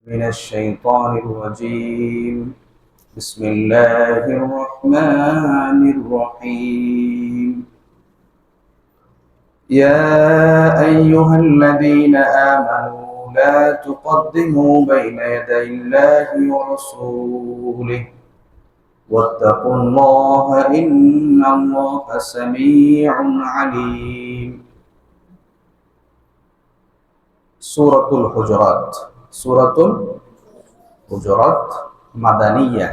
من الشيطان الرجيم. بسم الله الرحمن الرحيم. يا أيها الذين آمنوا لا تقدموا بين يدي الله ورسوله واتقوا الله إن الله سميع عليم. سورة الحجرات. সূরাতুল হুজুরাত মাদানিয়া।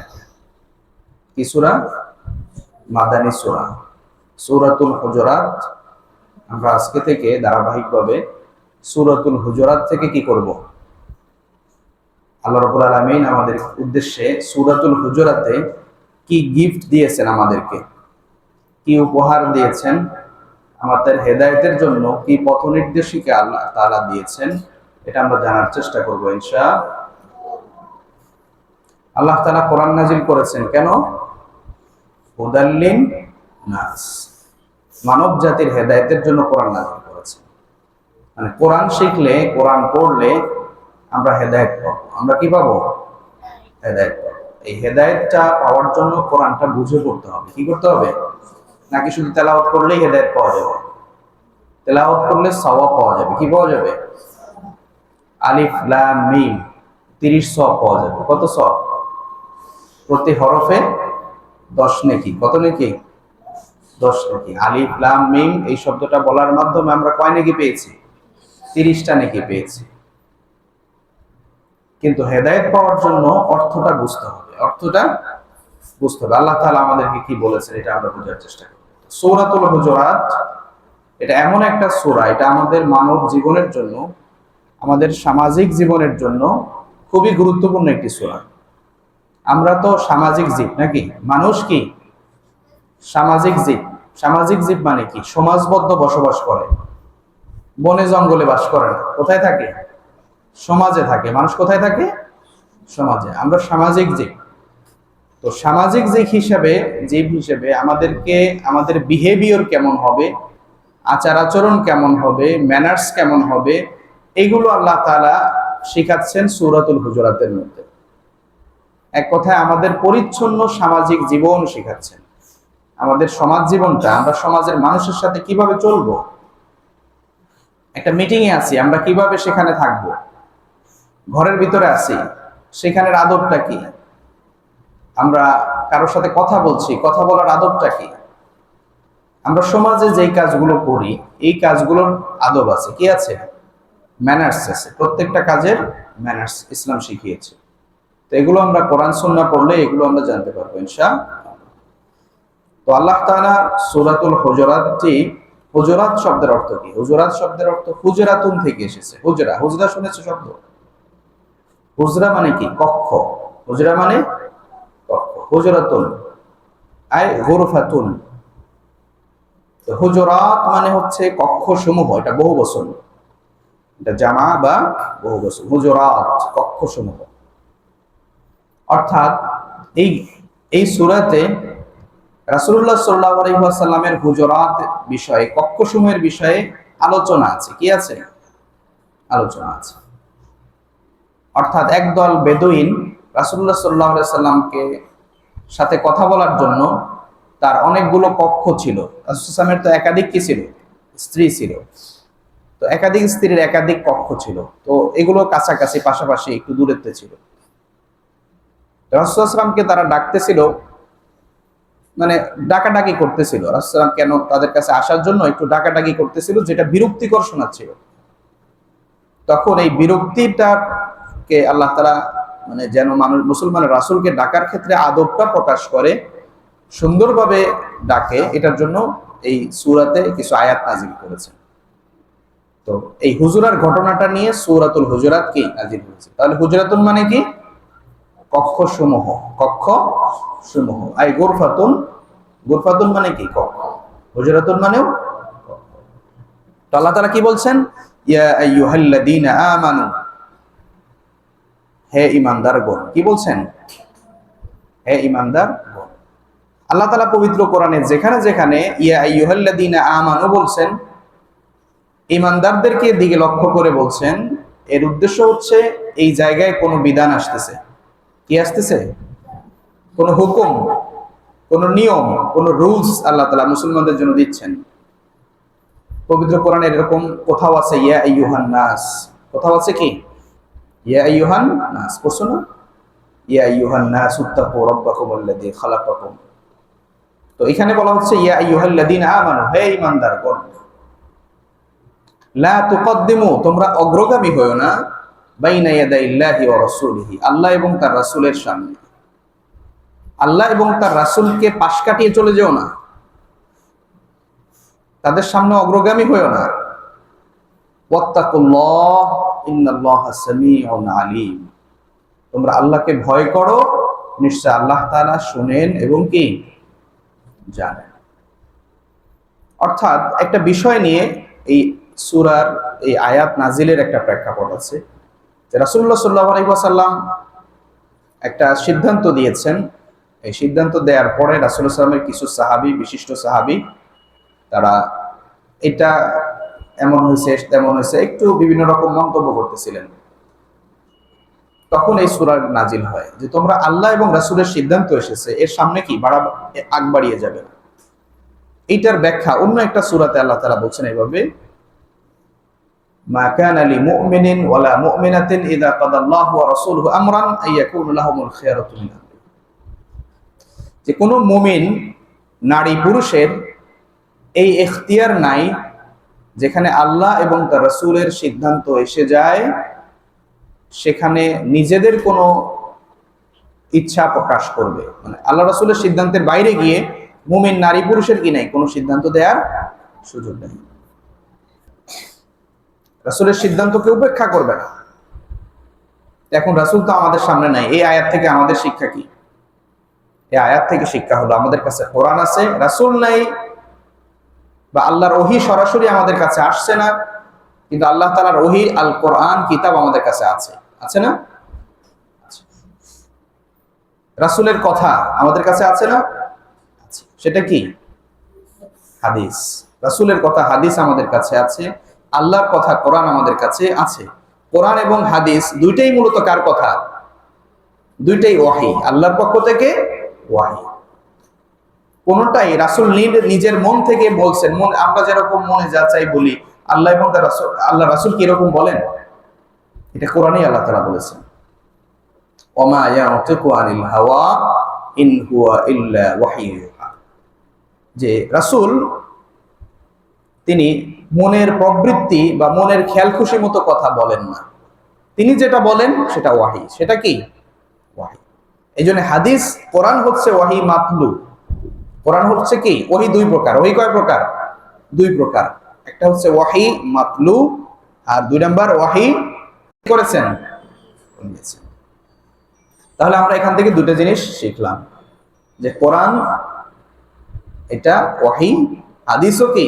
কি সূরা? মাদানী সূরা। সূরাতুল হুজুরাত আমরা আজকে থেকে ধারাবাহিকভাবে সূরাতুল হুজুরাত থেকে কি করব? আল্লাহ রাব্বুল আলামিন আমাদের উদ্দেশ্যে সূরাতুল হুজুরাতে কি গিফট দিয়েছেন, আমাদেরকে কি উপহার দিয়েছেন, আমাদের হেদায়েতের জন্য কি পথ নির্দেশিকা আল্লাহ তাআলা দিয়েছেন, এটা আমরা জানার চেষ্টা করব ইনশাআল্লাহ। আল্লাহ তাআলা কোরআন নাজিল করেছেন কেন? হুদাল্লিন নাস, মানব জাতির হেদায়েতের জন্য কোরআন নাজিল করেছেন। মানে কোরআন শিখলে, কোরআন পড়লে আমরা হেদায়েত পাবো। আমরা কি পাবো? হেদায়েত পাবো। এই হেদায়েতটা পাওয়ার জন্য কোরআনটা বুঝে পড়তে হবে। কি করতে হবে? নাকি শুধু তেলাওয়াত করলেই হেদায়েত পাওয়া যাবে? তেলাওয়াত করলে সওয়াব পাওয়া যাবে। কি পাওয়া যাবে? আলিফ লাম মিম 30 সওয়াব পাওয়া যাবে। কত সওয়াব? প্রতি হরফে 10 নেকি। কত নেকি? 10 নেকি। আলিফ লাম মিম এই শব্দটা বলার মাধ্যমে আমরা কয় নেকি পেয়েছি? 30টা নেকি পেয়েছি। কিন্তু হেদায়েত পাওয়ার জন্য অর্থটা বুঝতে হবে। অর্থটা বুঝতে হবে। আল্লাহ তাআলা আমাদেরকে কি বলেছেন এটা আমরা বোঝার চেষ্টা করব। সূরাতুল হুজুরাত এটা এমন একটা সূরা, এটা আমাদের মানব জীবনের জন্য, আমাদের সামাজিক জীবনের জন্য খুবই গুরুত্বপূর্ণ একটি সূরা। আমরা তো সামাজিক জীব নাকি? মানুষ কি সামাজিক জীব। সামাজিক জীব মানে কি? সমাজবদ্ধ বসবাস করে, বনে জঙ্গলে বাস করে না। কোথায় থাকে? সমাজে থাকে। মানুষ কোথায় থাকে? সমাজে। আমরা সামাজিক জীব। তো সামাজিক জীব হিসেবে আমাদেরকে, আমাদের বিহেভিয়ার কেমন হবে, আচার আচরণ কেমন হবে, ম্যানার্স কেমন হবে, এগুলো আল্লাহ তাআলা শিখাচ্ছেন সূরাতুল হুজুরাতের মধ্যে। এক কথায় আমাদের পরিচ্ছন্ন সামাজিক জীবন শিখাচ্ছেন। আমাদের সমাজ জীবনটা, আমরা সমাজের মানুষের সাথে কিভাবে চলবো, একটা মিটিং এ আছি আমরা কিভাবে সেখানে থাকবো, ঘরের ভিতরে আছি সেখানের আদবটা কি, আমরা কারোর সাথে কথা বলছি, কথা বলার আদবটা কি, আমরা সমাজে যেই কাজগুলো করি এই কাজগুলোর আদব আছে, কি আছে? ম্যানার্স আছে। প্রত্যেকটা কাজের ম্যানার্স ইসলাম শিখিয়েছে। তো এগুলো আমরা কোরআন সুন্নাহ পড়লে এগুলো আমরা জানতে পারবো ইনশাআল্লাহ। তো আল্লাহ তাআলা সূরাতুল হুজুরাতটি, হুজুরাত শব্দের অর্থ কি? হুজুরাত শব্দের অর্থ হুজরাতুন থেকে এসেছে। হুজরা, হুজরা শুনেছো শব্দ? হুজরা মানে কি? কক্ষ। হুজরা মানে কক্ষ। হুজরাতুন আই গুরফাতুন। তো হুজুরাত মানে হচ্ছে কক্ষ সমূহ। এটা বহু বচন, এটা জামা বা বহু বচন। হুজুরাত কক্ষ সমূহ। অর্থাৎ এই সূরাতে রাসূলুল্লাহ সাল্লাল্লাহু আলাইহি ওয়াসাল্লামের হুজুরাত বিষয়ে, কক্ষসমূহের বিষয়ে আলোচনা আছে। কি আছে? আলোচনা আছে। অর্থাৎ একদল বেদুইন রাসূলুল্লাহ সাল্লাল্লাহু আলাইহি ওয়াসাল্লামকে সাথে কথা বলার জন্য, তার অনেকগুলো কক্ষ ছিল। রাসূল সাল্লাল্লাহু আলাইহি ওয়াসাল্লামের তো একাধিক কি ছিল? স্ত্রী ছিল। তো একাধিক স্ত্রীর একাধিক কক্ষ ছিল। তো এগুলো কাছাকাছি, পাশাপাশি, একটু দূরত্বে ছিল। রাসূল সাল্লাল্লাহু আলাইহি ওয়াসাল্লামকে তারা ডাকতেছিল, মানে ডাকাডাকি করতেছিল। রাসূল সাল্লাল্লাহু আলাইহি ওয়াসাল্লাম কেন তাদের কাছে আসার জন্য একটু ডাকাডাকি করতেছিল, যেটা বিরক্তিকর শোনাচ্ছিল। তখন এই বিরক্তিটাকে আল্লাহ তাআলা, মানে যেন মানুষ মুসলমানের রাসূলকে ডাকার ক্ষেত্রে আদবটা প্রকাশ করে, সুন্দরভাবে ডাকে, এটার জন্য এই সূরাতে কিছু আয়াত নাযিল করেছেন। তো এই হুজুরার ঘটনাটা নিয়ে সূরাতুল হুজুরাত কি নাযিল হয়েছে। তাহলে হুজরাতুন মানে কি? কক্ষ সমূহ। কক্ষ সমূহ আই গুরফাতুন। গুরফাতুন মানে কি? কক্ষ। হুজরাতুন মানেও কক্ষ। তো আল্লাহ তাআলা কি বলছেন? ইয়া আইয়ুহাল্লাযীনা আমানু, হে ঈমানদারগণ। কি বলছেন? হে ঈমানদারগণ। আল্লাহ তাআলা পবিত্র কোরআনে যেখানে যেখানে ইয়া আইয়ুহাল্লাযীনা আমানু বলছেন, ঈমানদারদেরকে দিকে লক্ষ্য করে বলছেন, এর উদ্দেশ্য হচ্ছে এই জায়গায় কোনো বিধান আসতেছে, কি আসতেছে, কোনো হুকুম, কোনো নিয়ম, কোনো রুলস আল্লাহ তাআলা মুসলমানদের জন্য দিচ্ছেন। পবিত্র কোরআনে এরকম কোথাও আছে ইয়া আইয়ুহান নাস, কোথাও আছে কি ইয়া আইয়ুহান নাস, পড়ছো না? ইয়া আইয়ুহান নাস ইত্তাকু রাব্বাকুমুল্লাযী খালাকাকুম। তো এখানে বলা হচ্ছে ইয়া আইয়ুহাল্লাযীনা আমানু, হে ঈমানদারগণ, লা তুকদ্দিমু, তোমরা অগ্রগামী হয়ো না, বাইনা ইয়াদাইল্লাহি ওয়া রাসূলিহি, আল্লাহ এবং তার রাসূলের সামনে। আল্লাহ এবং তার রাসূলকে পাশ কাটিয়ে চলে যেও না, তাদের সামনে অগ্রগামী হয়ো না। ওয়াত্তাকুল্লাহ ইন্নাল্লাহা সামিউন আলীম, তোমরা আল্লাহকে ভয় করো, নিশ্চয় আল্লাহ তাআলা শুনেন এবং কি জানেন। অর্থাৎ একটা বিষয় নিয়ে এই সূরার এই আয়াত নাজিলের একটা প্রেক্ষাপট আছে যে রাসূলুল্লাহ সাল্লাল্লাহু আলাইহি ওয়াসাল্লাম একটা সিদ্ধান্ত দিয়েছেন। এই সিদ্ধান্ত দেওয়ার পরে রাসূলুল্লাহ সাল্লাল্লাহু আলাইহি ওয়াসাল্লামের কিছু সাহাবী, বিশিষ্ট সাহাবী, তারা এটা এমন হয়েছে তেমন হয়েছে একটু বিভিন্ন রকম মন্তব্য করতেছিলেন। তখন এই সূরা নাজিল হয় যে তোমরা আল্লাহ এবং রাসূলের সিদ্ধান্ত এসেছে, এর সামনে কি আগ বাড়িয়ে যাবে না। এইটার ব্যাখ্যা অন্য একটা সূরাতে আল্লাহ তাআলা বলছেন এইভাবে, মা কানা লিমুমিনিন ওয়ালা মুমিনাতিন ইযা কাদাল্লাহু ওয়া রাসূলুহু আমরান আইয়াকুনু লাহুমুল খিয়ারাতু মিন আমরিহিম, যে কোনো মুমিন নারী পুরুষের এই ইখতিয়ার নাই যেখানে আল্লাহ এবং তার রাসূলের সিদ্ধান্ত এসে যায় সেখানে নিজেদের কোনো ইচ্ছা প্রকাশ করবে, মানে আল্লাহ রাসূলের সিদ্ধান্তের বাইরে গিয়ে মুমিন নারী পুরুষের কি নাই কোনো সিদ্ধান্ত দেওয়ার সুযোগ নেই। রাসূলের সিদ্ধান্তকে উপেক্ষা করবে না। এখন রাসূল তো আমাদের সামনে নাই, এই আয়াত থেকে আমাদের শিক্ষা কি? এই আয়াত থেকে শিক্ষা হলো আমাদের কাছে কোরআন আছে, রাসূল নাই, বা আল্লাহর ওহী সরাসরি আমাদের কাছে আসছে না, কিন্তু আল্লাহ তাআলার ওহী আল কোরআন কিতাব আমাদের কাছে আছে, আছে না? রাসূলের কথা আমাদের কাছে আছে না? আছে। সেটা কি? হাদিস। রাসূলের কথা হাদিস আমাদের কাছে আছে, আল্লাহর কথা কোরআন আমাদের কাছে আছে। কোরআন এবং হাদিস দুইটাই মূলত কার কথা? দুইটাই ওয়াহী, আল্লাহর পক্ষ থেকে ওয়াহী। কোনটাই রাসূল নিজের মন থেকে বলছেন, মন আমরা যেরকম মনে যা চাই বলি, আল্লাহ এবং তার রাসূল, আল্লাহ রাসূল কি এরকম বলেন? এটা কোরআনেই আল্লাহ তাআলা বলেছেন, ওমা ইয়ানতিকু আনিল হাওয়া ইন হুয়া ইল্লা ওয়াহয়ুন ইউহা, যে রাসূল তিনি মনের প্রবৃত্তি বা মনের খেয়াল খুশি মতো কথা বলেন না, তিনি যেটা বলেন সেটা ওয়াহী। সেটা কি? ওয়াহী। এইজন্য হাদিস, কোরআন হচ্ছে ওয়াহী মাতলু। কোরআন হচ্ছে কি? ওহী দুই প্রকার। ওহী কয় প্রকার? দুই প্রকার। একটা হচ্ছে ওয়াহী মাতলু, আর দুই নাম্বার ওয়াহী করেছেন। তাহলে আমরা এখান থেকে দুটো জিনিস শিখলাম, যে কোরআন এটা ওয়াহী, হাদিসও কি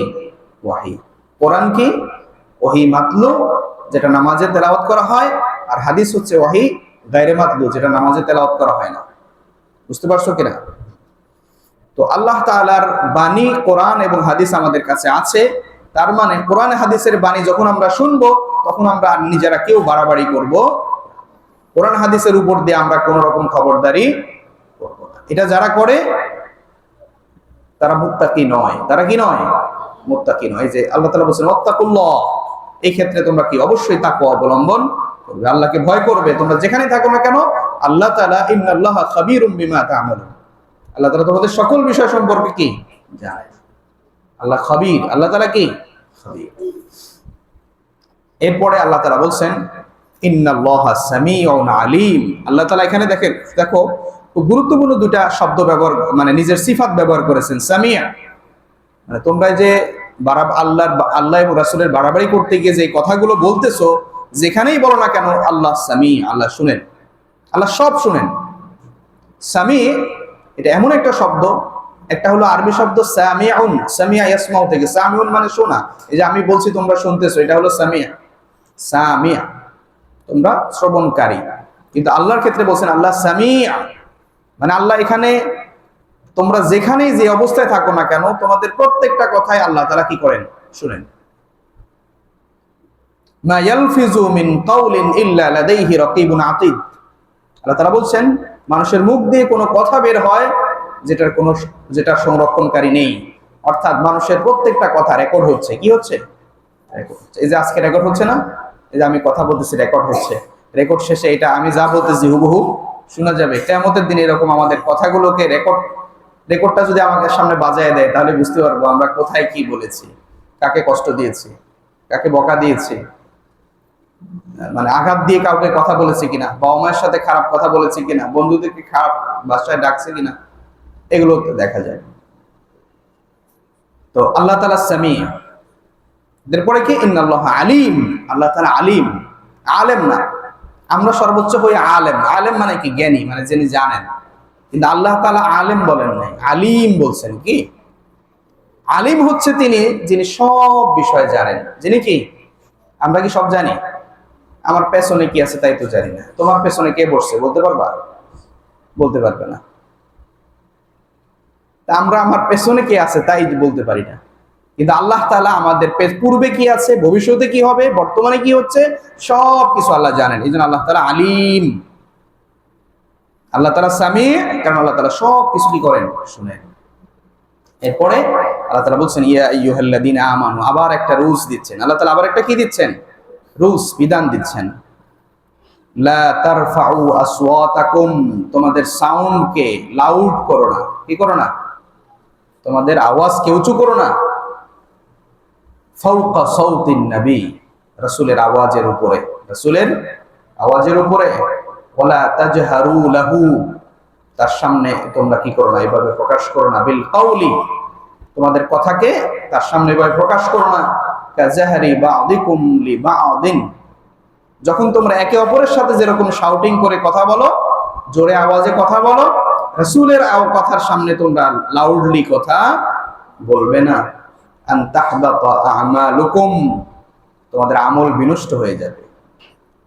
ওয়াহী। কোরআন কি? ওহী মাতলু, যেটা নামাজে তেলাওয়াত করা হয়, আর হাদিস হচ্ছে ওয়াহী গায়রে মাতলু, যেটা নামাজে তেলাওয়াত করা হয় না। বুঝতে পারছো কিনা? তো আল্লাহ তাআলার বাণী কোরআন এবং হাদিস আমাদের কাছে আছে, তার মানে কোরআন হাদিসের বাণী যখন আমরা শুনবো তখন আমরা নিজেরা কেউ বাড়াবাড়ি করব, কোরআন হাদিসের উপর দিয়ে আমরা কোন রকম খবরদারি করব না। এটা যারা করে তারা মুত্তাকি নয়। তারা কি নয়? মুত্তাকি নয়। যে আল্লাহ তাআলা বলেছেন ওয়াত্তাকুল্লাহ, এই ক্ষেত্রে তোমরা কি অবশ্যই তাকওয়া অবলম্বন করবে, আল্লাহকে ভয় করবে, তোমরা যেখানেই থাকো না কেন। আল্লাহ তাআলা ইন্নাল্লাহা খাবীরুম বিমা তা'মালুন, আল্লাহ তাআলা তোমাদের সকল বিষয় সম্পর্কে কি জানেন। আল্লাহ খাবীর, আল্লাহ তাআলা কি খাবীর। এরপরে আল্লাহ তাআলা বলছেন ইন্নাল্লাহা সামিউন আলীম। আল্লাহ তাআলা এখানে দেখো খুব গুরুত্বপূর্ণ দুটা শব্দ ব্যবহার, মানে নিজের সিফাত ব্যবহার করেছেন। সামিয়া, মানে তোমরা যে আল্লাহ এবং রাসূলের বাড়াবাড়ি করতে গিয়ে যে কথাগুলো বলতেছো, যেখানেই বলো না কেন আল্লাহ সামি, আল্লাহ শুনেন, আল্লাহ সব শুনেন। সামি এটা এমন একটা শব্দ, একটা হলো আরবি শব্দ সামিউন, সামিয়া ইয়াসমাউ থেকে, সামিউন মানে শোনা। এই যে আমি বলছি তোমরা শুনতেছো, এটা হলো সামিয়া। সামিয়া তোমরা শ্রবণকারী। কিন্তু আল্লাহর ক্ষেত্রে বলছেন আল্লাহ সামিয়া, মানে আল্লাহ এখানে তোমরা যেখানেই যে অবস্থায় থাকো না কেন তোমাদের প্রত্যেকটা কথাই আল্লাহ তাআলা কি করেন? শুনেন। মা ইয়ালফিজু মিন কাউলিন ইল্লা লাদাইহি রাকিবুন আতীদ। আল্লাহ তাআলা বলছেন মানুষের মুখ দিয়ে কোনো কথা বের হয় যেটার সংরক্ষণকারী নেই। অর্থাৎ মানুষের প্রত্যেকটা কথা রেকর্ড হচ্ছে। কি হচ্ছে? রেকর্ড হচ্ছে। এই যে আজকে রেকর্ড হচ্ছে না, এই যে আমি কথা বলতেছি রেকর্ড হচ্ছে, রেকর্ড শেষে এটা আমি যা বলতেছি হুবহু শোনা যাবে। কিয়ামতের দিনে এরকম আমাদের কথাগুলোকে রেকর্ডটা যদি আমাদের সামনে বাজায় দেয়, তাহলে বুঝতে পারবো আমরা কোথায় কি বলেছি, কাকে কষ্ট দিয়েছি, কাকে বকা দিয়েছি, মানে আঘাত দিয়ে কাউকে কথা বলেছি কিনা, বাবা মায়ের সাথে খারাপ কথা বলেছি কিনা, বন্ধুদেরকে খারাপ ভাষায় ডাকছে কিনা, এগুলো দেখা যায়। তো আল্লাহ তাআলা সামি, এরপরে কি ইন্নাল্লাহ আলিম, আল্লাহ তাআলা আলিম, আলেম না। আমরা সর্বোচ্চ হই আলেম। আলেম মানে কি? জ্ঞানী, মানে যিনি জানেন। কিন্তু আল্লাহ তাআলা আলেম বলেন নাই, আলিম বলছেন। কি? আলিম হচ্ছে তিনি যিনি সব বিষয় জানেন। যিনি কি? আমরা কি সব জানি? আমার পেছনে কি আছে তাই তো জানি না। তোমার পেছনে কে বসছে বলতে পারবা? বলতে পারবে না। তা আমরা আমার পেছনে কে আছে তাই বলতে পারি না। কিন্তু আল্লাহ তাআলা আমাদের পূর্বে কি আছে, ভবিষ্যতে কি হবে, বর্তমানে কি হচ্ছে, সব কিছু আল্লাহ জানেন। এই জন্য আল্লাহ তাআলা আলিম। আল্লাহ তাআলা সামি, কারণ আল্লাহ তাআলা সব কিছু কি করেন? শুনেন। এরপরে আল্লাহ তাআলা বলছেন ইয়া আইয়ুহাল্লাযীনা আমানু, আবার একটা রুলস দিচ্ছেন আল্লাহ তাআলা। আবার একটা কি দিচ্ছেন? রুলস, বিধান দিচ্ছেন। লা তারফাউ আসওয়াতাকুম, তোমাদের সাউন্ডকে লাউড করো না। কি করো না? তোমাদের আওয়াজকে উঁচু করো না। ফাওকা সাউতিন নবী, রাসূলের আওয়াজের উপরে, রাসূলের আওয়াজের উপরে। ওয়ালা তাজহারু লাহু, তার সামনে তোমরা কি করো না, এভাবে প্রকাশ করো না। বিল কাউলি, তোমাদের কথাকে তার সামনে এভাবে প্রকাশ করো না। কাজাহরি বা'দিকুম লিবা'দিন, যখন তোমরা একে অপরের সাথে যেরকম শাউটিং করে কথা বলো, জোরে আওয়াজে কথা বলো, রাসূলের কথার সামনে তোমরা লাউডলি কথা বলবে না। আন তাহবাতা আমালুকুম, তোমাদের আমল বিনষ্ট হয়ে যাবে।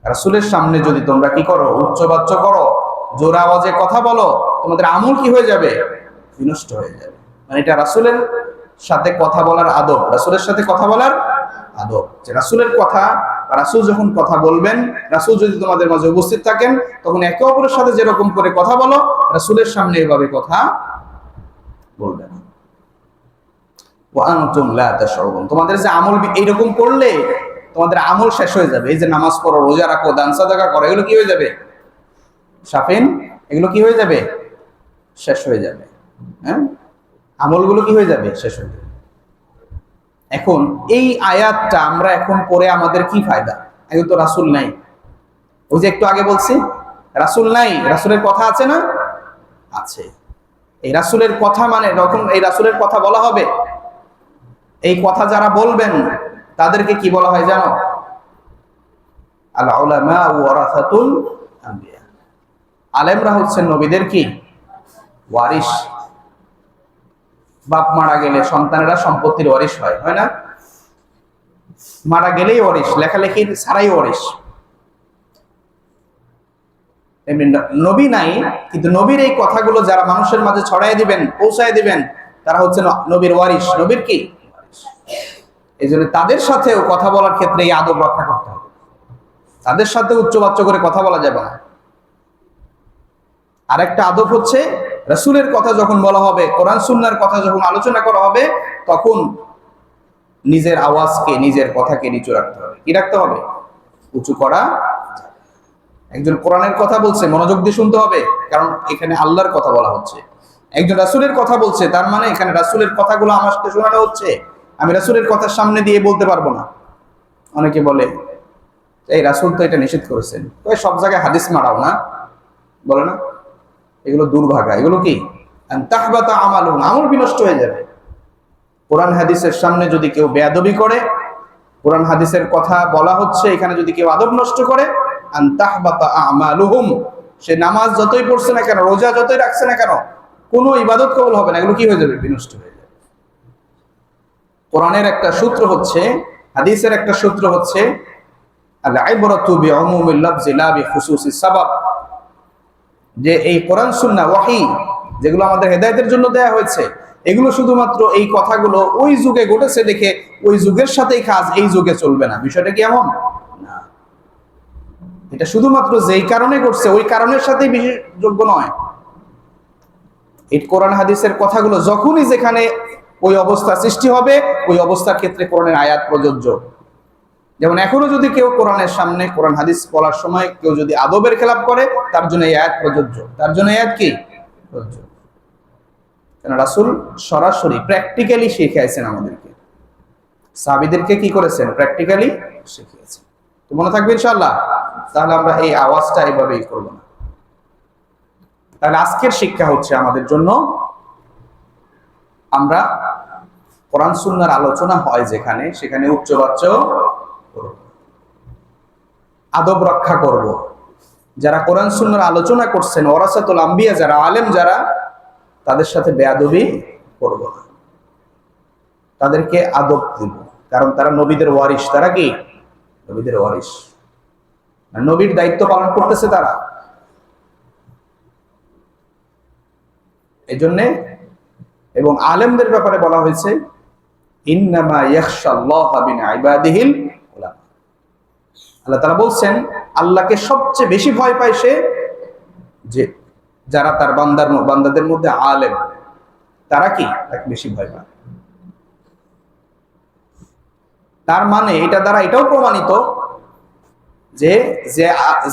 রাসূলের সামনে যদি তোমরা কি করো, উচ্চবাচ্য করো, জোরে আওয়াজে কথা বলো, তোমাদের আমল কি হয়ে যাবে? বিনষ্ট হয়ে যাবে। মানে এটা রাসূলের সাথে কথা বলার আদব, রাসূলের সাথে কথা বলার আদব। যে রাসূলের কথা, রাসূল যখন কথা বলবেন, রাসূল যদি তোমাদের মাঝে উপস্থিত থাকেন, তখন একে অপরের সাথে যেরকম করে কথা বলো, রাসূলের সামনে এভাবে কথা বলবে না। ওয়া আনতুম লা তাশউরুন, তোমাদের যে আমল এইরকম করলে তোমাদের আমল শেষ হয়ে যাবে। এই যে নামাজ পড়ো, রোজা রাখো, দান সাদাকা করো, এগুলো কি হয়ে যাবে? শাফিন, এগুলো কি হয়ে যাবে? শেষ হয়ে যাবে। হ্যাঁ, আমলগুলো কি হয়ে যাবে? শেষ হয়ে যাবে। এখন এই আয়াতটা আমরা এখন পড়ে আমাদের কি ফায়দা? এখন তো রাসূল নাই। ওই যে একটু আগে বলছি রাসূল নাই, রাসূলের কথা আছে না? আছে। এই রাসূলের কথা মানে যখন এই রাসূলের কথা বলা হবে, এই কথা যারা বলবেন তাদেরকে কি বলা হয় জানো? আল উলামা ওয়ারাসাতুল আম্বিয়া, আলেমরা হচ্ছেন নবীদের কি ওয়ারিস। বাপ মারা গেলে সন্তানেরা সম্পত্তির ওয়ারিস হয়, হয় না? মারা গেলেই ওয়ারিস, লেখালেখি ছাড়াই ওয়ারিস। এমনি নবী নাই, কিন্তু নবীর এই কথাগুলো যারা মানুষের মাঝে ছড়াই দিবেন, পৌঁছায় দিবেন, তারা হচ্ছে নবীর ওয়ারিস। নবীর কি? এই জন্য তাদের সাথেও কথা বলার ক্ষেত্রে এই আদব রক্ষা করতে হবে। তাদের সাথে উচ্চবাচ্য করে কথা বলা যাবে না। আরেকটা আদব হচ্ছে রাসূলের কথা যখন বলা হবে, কোরআন সুন্নাহর কথা যখন আলোচনা করা হবে, তখন নিজের আওয়াজকে, নিজের কথাকে নিচু রাখতে হবে। কি রাখতে হবে? উঁচু করা। একজন কোরআনের কথা বলছে, মনোযোগ দিয়ে শুনতে হবে, কারণ এখানে আল্লাহর কথা বলা হচ্ছে। একজন রাসূলের কথা বলছে, তার মানে এখানে রাসূলের কথাগুলো আমাকে শোনানো হচ্ছে। আমি রাসূলের কথার সামনে দিয়ে বলতে পারবো না। অনেকে বলে এই রাসূল তো এটা নিষেধ করেছেন, ওই সব জায়গায় হাদিস মারাও না, বলে না? এগুলো দুর্ভাগা। এগুলো কি? তাহবাতা আমালুহুম, আমল বিনষ্ট হয়ে যাবে। কোরআন হাদিসের সামনে যদি কেউ বেয়াদবি করে, কোরআন হাদিসের কথা বলা হচ্ছে, এখানে যদি কেউ আদব নষ্ট করে, তাহবাতা আমালুহুম, সে নামাজ যতই পড়ছে না কেন, রোজা যতই রাখছে না কেন, কোনো ইবাদত কবুল হবে না। এগুলো কি হয়ে যাবে? বিনষ্ট হয়ে যাবে। কোরআনের একটা সূত্র হচ্ছে, হাদিসের একটা সূত্র হচ্ছে আল ইবরাতু বিউমুমিল লাফজি লা বিখুসুসিস সাবাব, যে এই কোরআন সুন্নাহ ওয়াহী যেগুলো আমাদের হেদায়েতের জন্য দেয়া হয়েছে, এগুলো শুধুমাত্র এই কথাগুলো ওই যুগে ঘটেছে দেখে ওই যুগের সাথেই কাজ এই যুগে চলবে না। বিষয়টা কি এমন? না, এটা শুধুমাত্র যেই কারণে করছে ওই কারণের সাথেই বিশেষযোগ্য নয়। এই কোরআন হাদিসের কথাগুলো যখনই যেখানে ওই অবস্থা সৃষ্টি হবে ওই অবস্থার ক্ষেত্রে কোরআনের আয়াত প্রযোজ্য। যেমন এখনো যদি কেউ কোরআনের সামনে কোরআন হাদিস বলার সময় কেউ যদি আদবের খেলাপ করে তার জন্য এই আয়াত প্রযোজ্য, তার জন্য আয়াত কি প্রযোজ্য। কেন রাসূল সরাসরি প্র্যাকটিক্যালি শিখিয়েছেন আমাদেরকে, সাহাবীদেরকে কি করেছেন প্র্যাকটিক্যালি শিখিয়েছেন। তো মনে থাকবে ইনশাআল্লাহ। তাহলে আমরা এই আওয়াজটা এইভাবেই করব না। তাহলে আজকের শিক্ষা হচ্ছে আমাদের জন্য, আমরা কোরআন সুন্নাহর আলোচনা হয় যেখানে সেখানে উচ্চবাচ্য করব, আদব রক্ষা করব। যারা কোরআন সুন্নাহর আলোচনা করছেন ওয়ারাসাতুল আম্বিয়া যারা আলেম যারা, তাদের সাথে বেয়াদবি করব না, তাদেরকে আদব দিব, কারণ তারা নবীদের ওয়ারিস। তারা কি নবীদের ওয়ারিস, নবীর দায়িত্ব পালন করতেছে তারা। এই জন্যে এবং আলেমদের ব্যাপারে বলা হয়েছে ইন্নামা ইয়াখশাল্লাহা মিন ইবাদিহিল উলামা। আল্লাহ তাআলা বলছেন আল্লাহকে সবচেয়ে বেশি ভয় পায় সে যে যারা তার বান্দাদের মধ্যে আলেম, তারা কি তাকে বেশি ভয় পায়। তার মানে এটা দ্বারা এটাও প্রমাণিত যে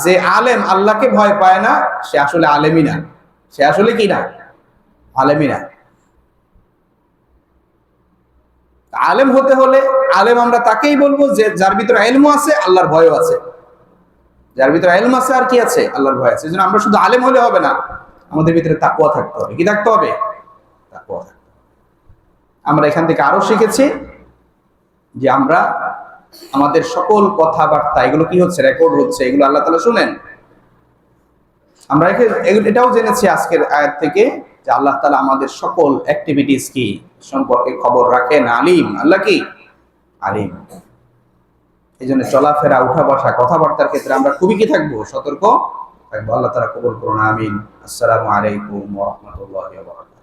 যে আলেম আল্লাহকে ভয় পায় না সে আসলে আলেমই না, সে আসলে কি না আলেমই না। আলেম হতে হলে আলেম আমরা তাকেই বলবো যে যার ভিতরে ইলম আছে আল্লাহর ভয়ও আছে, যার ভিতরে ইলম আছে আর কি আছে আল্লাহর ভয় আছে। এজন্য আমরা শুধু আলেম হলে হবে না, আমাদের ভিতরে তাকওয়া থাকতে হবে। কি থাকতে হবে? তাকওয়া থাকতে হবে। আমরা এখান থেকে আরো শিখেছি যে আমরা আমাদের সকল কথাবার্তা এগুলো কি হচ্ছে রেকর্ড হচ্ছে, এগুলো আল্লাহ তাআলা শুনেন। আমরা এটাও জেনেছি আজকের আয়াত থেকে যে আল্লাহ তাআলা আমাদের সকল অ্যাক্টিভিটিস কি সম্পর্কে খবর রাখেন, আলিম। আল্লাহ কি আলিম। এই জন্য চলাফেরা উঠা বসা কথাবার্তার ক্ষেত্রে আমরা খুবই কি থাকবো সতর্ক থাকবো। আল্লাহ তাআলা কবুল করুন, আমিন। আসসালামু আলাইকুম ওয়া রাহমাতুল্লাহি ওয়া বারাকাতুহু।